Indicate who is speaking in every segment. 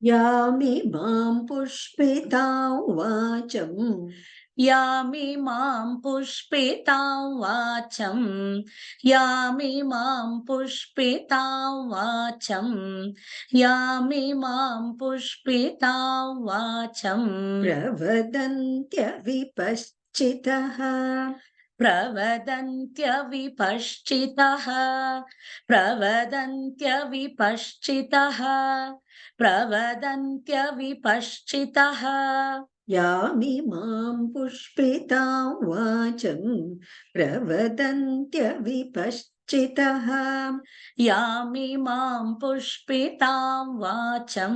Speaker 1: यामिमां पुष्पितां वाचं
Speaker 2: यामिमां पुष्पितां वाचं यामिमां पुष्पितां वाचं यामिमां पुष्पितां वाचं
Speaker 1: प्रवदन्त्यविपश्चितः
Speaker 2: प्रवदन्त्यविपश्चितः प्रवदन्त्यविपश्चितः प्रवदन्त्यविपश्चितः
Speaker 1: यामिमां पुष्पितां वाचं प्रवदन्त्यविपश्चितः
Speaker 2: यामिमां पुष्पितां वाचं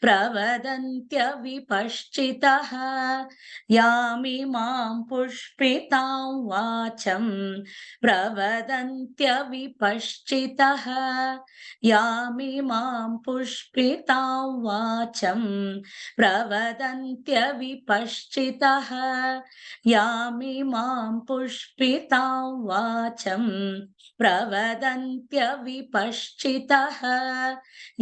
Speaker 2: प्रवदन्त्यविपश्चितः यामिमां पुष्पितां वाचं प्रवदन्त्यविपश्चितः यामिमां पुष्पितां वाचं प्रवदन्त्यविपश्चितः यामिमां पुष्पितां वाचं प्रवदन्त्यविपश्चितः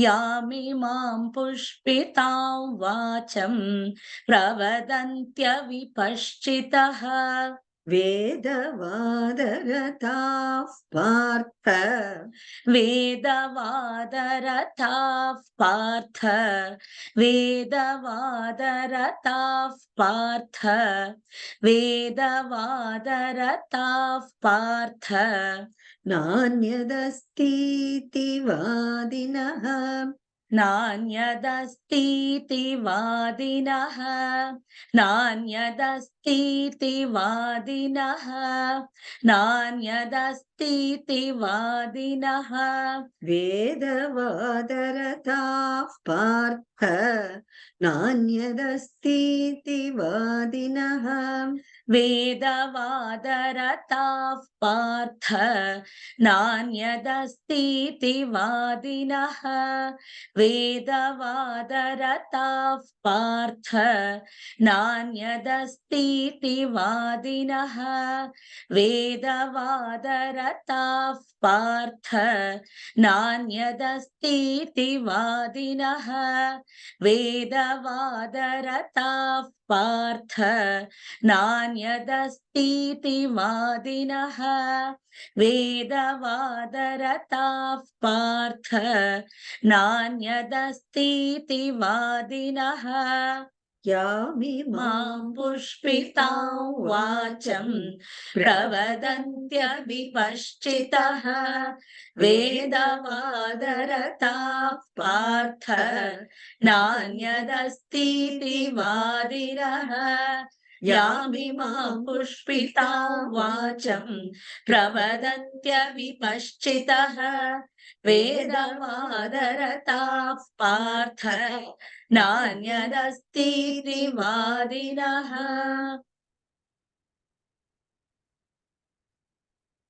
Speaker 2: यामिमां पुष्पितां वाचं प्रवदन्त्यविपश्चितः
Speaker 1: वेदवादरताः पार्थ
Speaker 2: वेदवादरताः पार्थ वेदवादरताः पार्थ वेदवादरताः पार्थ
Speaker 1: नान्यदस्तीति वादिनः
Speaker 2: नान्यदस्तीति वादिनः नान्यदस्तीति वादिनः नान्यदस्तीति वादिनः
Speaker 1: वेदवादरताः पार्थ नान्यदस्तीति वादिनः
Speaker 2: वेदवादरताः पार्थ नान्यदस्तीति वादिनः वेदवादरताः पार्थ नान्यदस्तीति वादिनः वेदवादरताः पार्थ नान्यदस्तीति वादिनः वेदवादरताः पार्थ नान्यदस्तीति वादिनः वेदवादरताः पार्थ नान्यदस्तीति वादिनः
Speaker 1: यामिमां
Speaker 2: मां पुष्पितां वाचं प्रवदन्त्यविपश्चितः वेदवादरताः पार्थ नान्यदस्तीति वादिनः यामिमां पुष्पितां वाचं प्रवदन्त्यविपश्चितः वेदवादरताः पार्थ नान्यदस्तीति वादिनः